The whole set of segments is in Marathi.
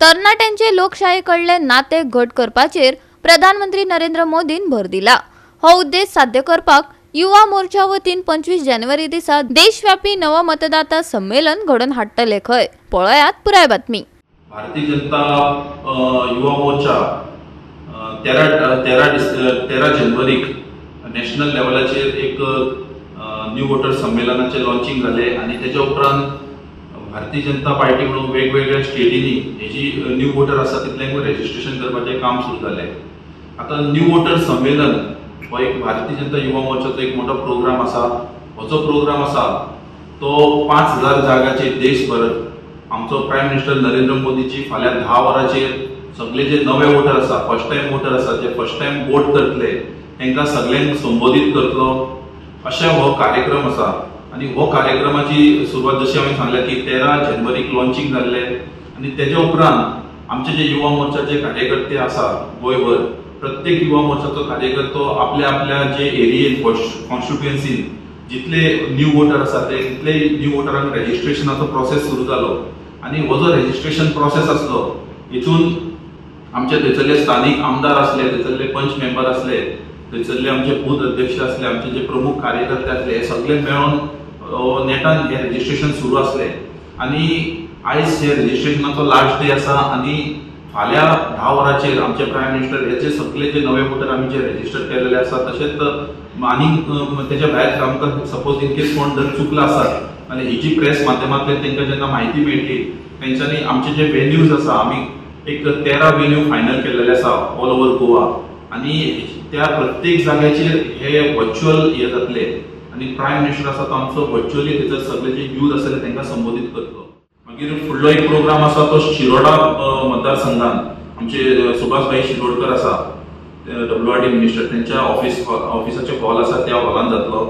तरणाट्यांचे लोकशाहीकडले नाते घट करपाचेर प्रधानमंत्री नरेंद्र मोदीन भर दिला। हो उद्देश साध्य करपाक युवा मोर्चा वतीन 25 जानेवारी दिसा देशव्यापी नव मतदाता संमेलन घडोवन हाडटले खंय। पळयात पुराय बातमी। भारतीय जनता युवा मोर्चा 13 जानेवारीक नॅशनल लेवलाचेर एक न्यू वोटर संमेलनाचे लॉन्चिंग जाले आणि त्याच्या उपरांत भारतीय जनता पार्टी म्हणून वेगवेगळ्या स्टेटीनी हे जी न्यू वोटर आसा तितल्यांक रजिस्ट्रेशन करपाचें काम सुरू जालें। आता न्यू वोटर संमेलन हो एक भारतीय जनता युवा मोर्चाचो एक मोठो प्रोग्राम आसा। हो जो प्रोग्राम आसा तो 5000 जागाचेर देशभर आमचो प्रायम मिनिस्टर नरेंद्र मोदीची फाल्यां 10 वरांचेर सगळे जे नवे वोटर आसा, फर्स्ट टाइम वोटर आसा, जे फर्स्ट टाइम वोट करतले तांकां सगळ्यांक संबोधित करतलो अशें हो कार्यक्रम आसा। आणि हो कार्यक्रमाची सुरवात जशी आम्ही सांगल्या की 13 जानेवारीक लॉन्चिंग जाल्ले आणि त्याच्या उपरांत आमचे जे युवा मोर्चाचे कार्यकर्ते आसा गोंयभर प्रत्येक युवा मोर्चाचो कार्यकर्तो आपल्या आपल्या जे एरियेन कॉन्स्टिट्युएन्सीन जितले न्यू वोटर आसा ते तितले न्यू वोटरांक रजिस्ट्रेशनाचो प्रोसेस सुरू जालो आणि हो जो रजिस्ट्रेशन प्रोसेस आसलो हितून आमचे थंयसरले स्थानिक आमदार असले, थंयसरले पंच मेंबर असले, थंयसरले आमचे बूथ अध्यक्ष असले, आमचे जे प्रमुख कार्यकर्ते असले हे सगळे मेळून नेटान हे रजिस्ट्रेशन सुरू असले आणि आयज हे रजिस्ट्रेशनाचो लास्ट डे आसा आणि फाल्यां 10 वरांचेर आमचे प्रायम मिनिस्टर हे सगळे जे नवे वोटर आमी जे रजिस्टर केलेले आसा तशेंच आनी तेच्या भायर आमकां सपोज इन केस कोण जर चुकला आसत आनी ही जी प्रेस माध्यमांतल्यान तांकां जेन्ना म्हायती मेळटली तेंच्यांनी आमचे जे वेन्यूज आसा आमी एक 13 वेन्यू फायनल केलेले आसा ऑल ओव्हर गोवा आणि त्या प्रत्येक जाग्याचेर हे व्हर्च्युअल हे जातले आणि प्रायम मिनिस्टर आसा तो आमचो व्हर्च्युअली थंयसर सगळे जे यूथ आसले तांकां संबोधित करतलो। मागीर फुडलो एक प्रोग्राम आसा तो शिरोडा मतदारसंघान आमचे सुभाषभाई शिरोडकर आसा WRD मिनिस्टर त्यांच्या ऑफिसाचे हॉल आसा त्या हॉलान जातलो।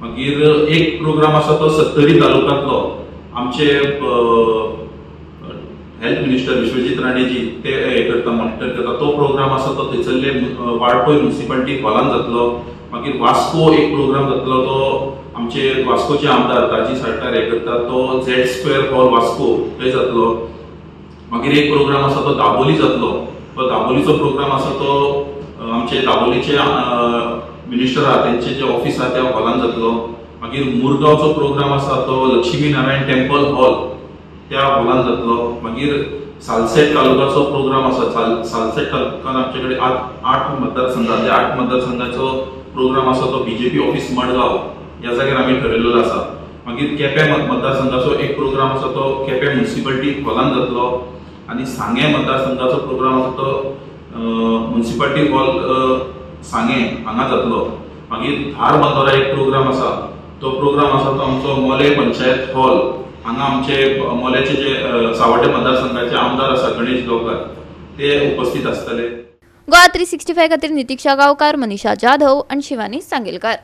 मागीर एक प्रोग्राम आसा तो सत्तरी तालुक्यांतलो आमचे हेल्थ मिनिस्टर विश्वजीत राणेजी ते हे करता मॉनिटर करता तो प्रोग्राम आसा तो थंयसरले वाळपय म्युनिसिपालिटी हॉलान जातलो। मागीर वास्को एक प्रोग्राम जातलो तो आमचे वास्कोचे आमदार ताजी सरकार हे करता तो Z² हॉल वास्को थंय जातलो। मागीर एक प्रोग्राम आसा तो दाबोली जातलो। तो दाबोलीचो प्रोग्राम आसा तो आमचे दाबोलीचे मिनिस्टर आहा त्यांचे जे ऑफिस आहा त्या हॉलान जातलो। मागीर मुरगांवचो प्रोग्राम आसा तो लक्ष्मी नारायण टेम्पल हॉल त्या हॉलान जातलो। मागीर सालसेट तालुकाचो प्रोग्राम आसा सालसेट तालुक्यात आमचे कडेन 8 मतदारसंघांतले 8 मतदारसंघाचो प्रोग्राम आसा तो BJP ऑफिस मडगांव ह्या जाग्यार आमी ठरयल्लो आसा। मागीर केपें मतदारसंघाचो एक प्रोग्राम आसा तो केपें म्युनिसिपालिटी हॉलान जातलो आणि सांगे मतदारसंघाचो प्रोग्राम आसा तो म्युनिसिपालिटी हॉल सांगे हांगा जातलो। मागीर धार बांदोरा एक प्रोग्राम आसा तो प्रोग्राम आसा तो आमचो मोले पंचायत हॉल हांगा आमचे मोलेचे जे सावड्डे मतदारसंघाचे आमदार आसा गणेश गांवकार ते उपस्थित आसतले। गोवा 365 खातीर नितीक्षा गांवकार, मनीषा जाधव आणि शिवानी सांगेलकार।